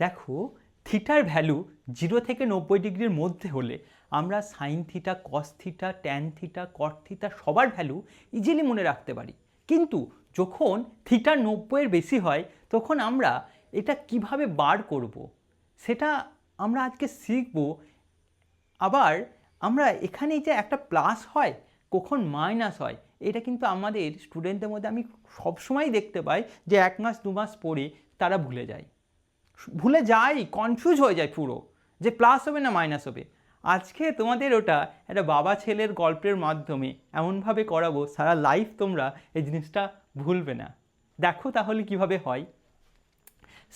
দেখো থিটার ভ্যালু 0 থেকে 90 ডিগ্রির মধ্যে হলে আমরা sine theta, cos theta, tan theta, কট থিটা সবার ভ্যালু ইজিলি মনে রাখতে পারি। কিন্তু যখন থিটা 90-এর বেশি হয় তখন আমরা এটা কিভাবে বার করব সেটা আমরা আজকে শিখব। আবার আমরা এখানে যে একটা প্লাস হয় কখন মাইনাস হয় এটা কিন্তু আমাদের স্টুডেন্টদের মধ্যে আমি সবসময় দেখতে পাই যে 1 মাস 2 মাস পরে তারা ভুলে যায়, কনফিউজ হয়ে যায় পুরো, যে প্লাস হবে না মাইনাস হবে। আজকে তোমাদের ওটা একটা বাবা ছেলের গল্পের মাধ্যমে এমনভাবে করাবো সারা লাইফ তোমরা এই জিনিসটা ভুলবে না। দেখো তাহলে কিভাবে হয়।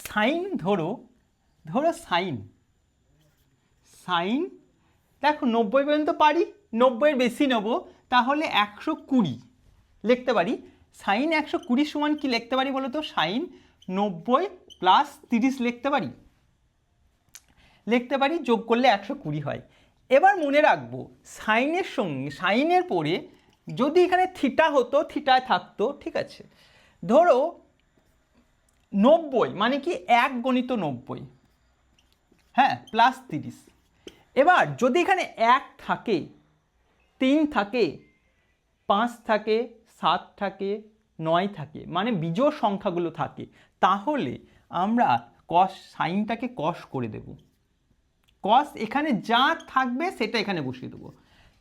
সাইন ধরো সাইন দেখো 90 পর্যন্ত পারি, 90-এর বেশি নেব তাহলে 120 লিখতে পারি। সাইন 120 সমান কি লিখতে পারি বলো তো? সাইন 90 প্লাস 30 লিখতে পারি, যোগ করলে 120 হয়। এবার মনে রাখবো সাইনের সঙ্গে সাইনের পরে যদি এখানে থিটা হতো থিটায় থাকতো, ঠিক আছে। ধরো 90 মানে কি 1 গণিত 90, হ্যাঁ, প্লাস 30। এবার যদি এখানে 1 থাকে, 3 থাকে, 5 থাকে, 7 থাকে, 9 থাকে, মানে বিজোড় সংখ্যাগুলো থাকে, তাহলে আমরা সাইনটাকে কস করে দেব। কস এখানে যা থাকবে সেটা এখানে বসিয়ে দেবো।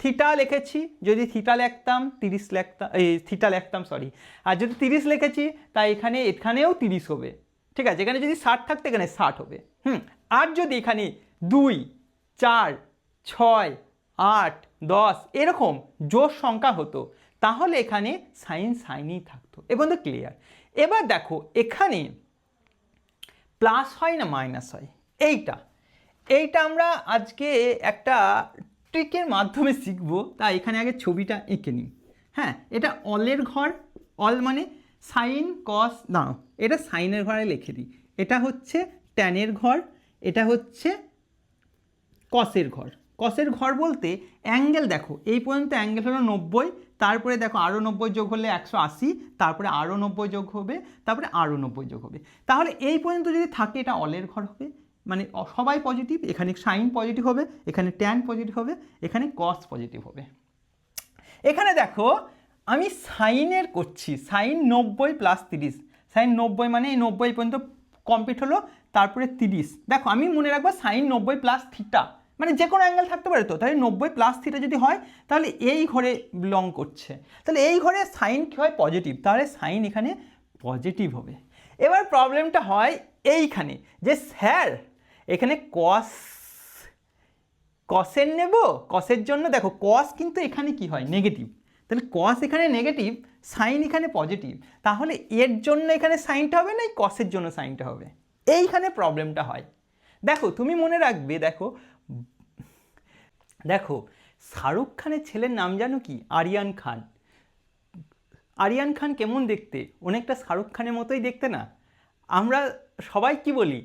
থিটা লিখেছি, যদি থিটা লিখতাম 30 লিখতাম, থিটা লিখতাম সরি, আর যদি 30 লিখেছি তাই এখানেও 30 হবে, ঠিক আছে। এখানে যদি 60 থাকতো এখানে 60 হবে। আর যদি এখানে 2, 4, 6, 8, 10 এরকম জোড় সংখ্যা হতো তাহলে এখানে সাইনই থাকতো। এবং তো ক্লিয়ার। এবার দেখো এখানে প্লাস হয় না মাইনাস হয়, এইটা আমরা আজকে একটা ট্রিকের মাধ্যমে শিখবো। তাই এখানে আগে ছবিটা এঁকে নিই। হ্যাঁ, এটা অলের ঘর, অল মানে সাইন কস, না এটা সাইনের ঘরে লিখে দিই। এটা হচ্ছে ট্যানের ঘর, এটা হচ্ছে কসের ঘর বলতে অ্যাঙ্গেল দেখো এই পর্যন্ত অ্যাঙ্গেল হলো 90, তারপরে দেখো আরও 90 যোগ হলে 180, তারপরে আরও 90 যোগ হবে, তারপরে আরও 90 যোগ হবে। তাহলে এই পর্যন্ত যদি থাকে এটা অলের ঘর হবে, মানে সবাই পজিটিভ। এখানে সাইন পজিটিভ হবে, এখানে ট্যান পজিটিভ হবে, এখানে কস পজিটিভ হবে। এখানে দেখো আমি সাইনের করছি, সাইন 90 প্লাস 30, সাইন 90 মানে এই 90 পর্যন্ত কমপ্লিট হলো, তারপরে 30। দেখো আমি মনে রাখবো সাইন 90 প্লাস থিটা, মানে যে কোনো অ্যাঙ্গেল থাকতে পারে তো, তাহলে 90 প্লাস থিটা যদি হয় তাহলে এই ঘরে বিলং করছে, তাহলে এই ঘরে সাইন কী হয়? পজিটিভ, তাহলে সাইন এখানে পজিটিভ হবে। এবার প্রবলেমটা হয় এইখানে যে স্যার এখানে কসের নেব, কসের জন্য দেখো কস কিন্তু এখানে কি হয়? নেগেটিভ, তাহলে কস এখানে নেগেটিভ, সাইন এখানে পজিটিভ, তাহলে এর জন্য এখানে সাইনটা হবে না, এই কসের জন্য সাইনটা হবে। এইখানে প্রবলেমটা হয়। দেখো তুমি মনে রাখবে, দেখো শাহরুখ খানের ছেলের নাম জানো কি? আরিয়ান খান। আরিয়ান খান কেমন দেখতে? অনেকটা শাহরুখ খানের মতোই দেখতে না? আমরা সবাই কি বলি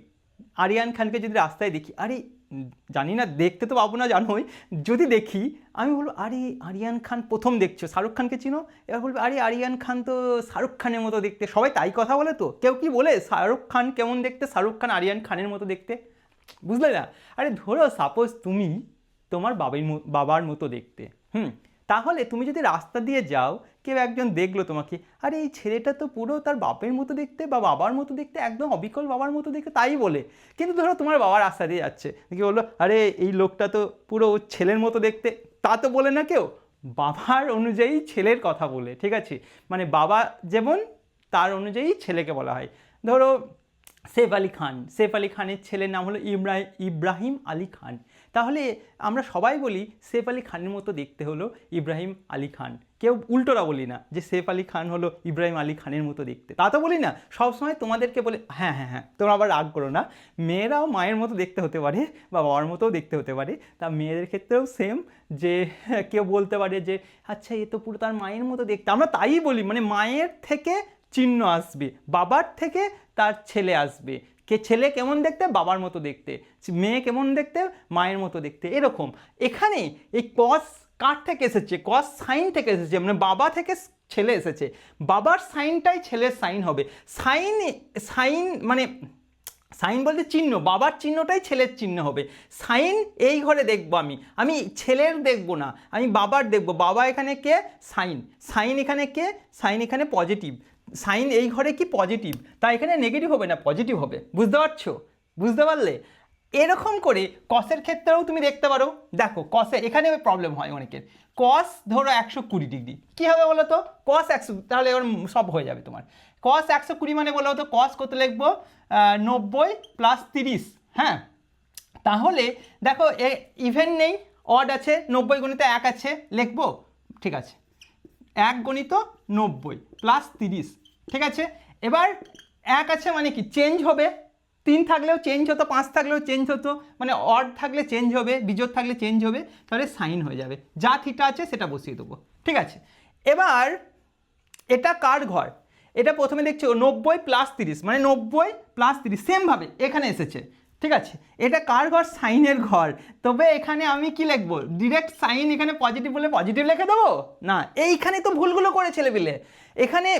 আরিয়ান খানকে যদি রাস্তায় দেখি, আরে জানি না দেখতে তো পাবো না জানোই, যদি দেখি আমি বলবো আরে আরিয়ান খান, প্রথম দেখছো শাহরুখ খানকে চিনো, এবার বলবে আরে আরিয়ান খান তো শাহরুখ খানের মতো দেখতে। সবাই তাই কথা বলে তো, কেউ কি বলে শাহরুখ খান কেমন দেখতে, শাহরুখ খান আরিয়ান খানের মতো দেখতে? বুঝলে না? আরে ধরো সাপোজ তুমি তোমার বাবার মতো দেখতে, তাহলে তুমি যদি রাস্তা দিয়ে যাও, কেউ একজন দেখলো তোমাকে, আরে এই ছেলেটা তো পুরো তার বাপের মতো দেখতে বা বাবার মতো দেখতে, একদম অবিকল বাবার মতো দেখতে, তাই বলে। কিন্তু ধরো তোমার বাবা রাস্তা দিয়ে যাচ্ছে, কি বললো, আরে এই লোকটা তো পুরো ছেলের মতো দেখতে, তা তো বলে না কেউ, বাবার অনুযায়ী ছেলের কথা বলে, ঠিক আছে। মানে বাবা যেমন তার অনুযায়ী ছেলেকে বলা হয়। ধরো সেফ আলি খানের ছেলের নাম হলো ইব্রাহিম আলী খান, তাহলে আমরা সবাই বলি সেফ আলি খানের মতো দেখতে হলো ইব্রাহিম আলী খান। কেউ উল্টোরা বলি না যে সেফ আলি খান হলো ইব্রাহিম আলী খানের মতো দেখতে, তা তো বলি না। সবসময় তোমাদেরকে বলে হ্যাঁ তোমরা আবার রাগ করো না, মেয়েরাও মায়ের মতো দেখতে হতে পারে বা বাবার মতোও দেখতে হতে পারে। তা মেয়েদের ক্ষেত্রেও সেম, যে কেউ বলতে পারে যে আচ্ছা এ তো পুরো তার মায়ের মতো দেখতে, আমরা তাই বলি। মানে মায়ের থেকে চিহ্ন আসবে, বাবার থেকে তার ছেলে আসবে, ছেলে কেমন দেখতে? বাবার মতো দেখতে, মেয়ে কেমন দেখতে? মায়ের মতো দেখতে, এরকম। এখানে এই কস কার থেকে এসেছে? কস সাইন থেকে এসেছে, মানে বাবা থেকে ছেলে এসেছে, বাবার সাইনটাই ছেলের সাইন হবে। সাইন মানে সাইন বলতে চিহ্ন, বাবার চিহ্নটাই ছেলের চিহ্ন হবে। সাইন এই ঘরে দেখবো আমি ছেলের দেখবো না, আমি বাবার দেখবো। বাবা এখানে কে? সাইন। সাইন এখানে কে? সাইন এখানে পজিটিভ। সাইন এই ঘরে কি? পজিটিভ। তাই এখানে নেগেটিভ হবে না, পজিটিভ হবে। বুঝতে পারছো? বুঝতে পারলে? এরকম করে কসের ক্ষেত্রেও তুমি দেখতে পারো। দেখো কসে এখানে প্রবলেম হয় অনেকের। কস ধরো 120 ডিগ্রি, কী হবে বলো তো? কস 100, তাহলে এবার সব হয়ে যাবে তোমার। কস 120 মানে বলো তো কস কত লিখবো? 90 প্লাস 30। হ্যাঁ, তাহলে দেখো ইভেন নেই, অড আছে, 90 গণিত 1 আছে, লিখবো? ঠিক আছে, 1 গণিত 90 প্লাস 30। ঠিক আছে, এবার 1 আছে মানে কি? চেঞ্জ হবে। 3 থাকলেও চেঞ্জ হতো, 5 থাকলেও চেঞ্জ হতো, মানে অড থাকলে চেঞ্জ হবে, বিজোড় থাকলে চেঞ্জ হবে, তাহলে সাইন হয়ে যাবে। যা থিটা আছে সেটা বসিয়ে দেবো। ঠিক আছে, এবার এটা কার ঘর? এটা প্রথমে দেখছো 90 প্লাস 30, মানে 90 প্লাস 30 সেমভাবে এখানে এসেছে। ঠিক আছে, এটা কার ঘর? সাইনের ঘর। তবে এখানে আমি কি লিখবো? ডিরেক্ট সাইন এখানে পজিটিভ বলে পজিটিভ লিখে দেবো না, এইখানে তো ভুলগুলো করে ছেলেপিলে। এখানে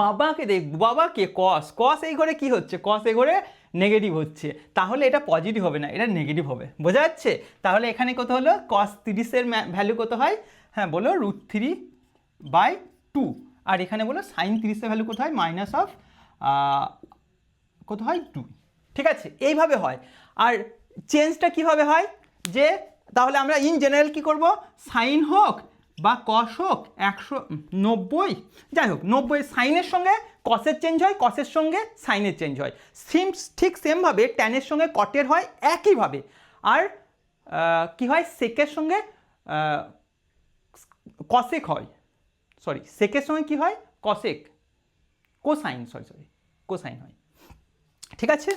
বাবাকে দেখবো, বাবাকে কস, কস এই ঘরে কি হচ্ছে? কস এই ঘরে নেগেটিভ হচ্ছে, তাহলে এটা পজিটিভ হবে না, এটা নেগেটিভ হবে। বোঝা যাচ্ছে? তাহলে এখানে কত হলো? কস 30-এর ভ্যালু কত হয়? হ্যাঁ বলো, √3/2। আর এখানে বলো সাইন 30-এর ভ্যালু কত হয়? মাইনাস অফ কত হয়? 2। ঠিক আছে, এইভাবে হয়। আর চেঞ্জটা কিভাবে হয়? যে তাহলে আমরা ইন জেনারেল কি করব? সাইন হোক বা কস হোক 190, যাই হোক 90, সাইনের সঙ্গে কসের চেঞ্জ হয়, কসের সঙ্গে সাইনের চেঞ্জ হয়। ঠিক সেমভাবে ট্যানের সঙ্গে কটের হয় একইভাবে। আর কি হয়? সেকের সঙ্গে কসেক হয়, সরি সেকের সঙ্গে কি হয়? কসেক, কোসাইন, সরি কোসাইন হয়। ঠিক আছে।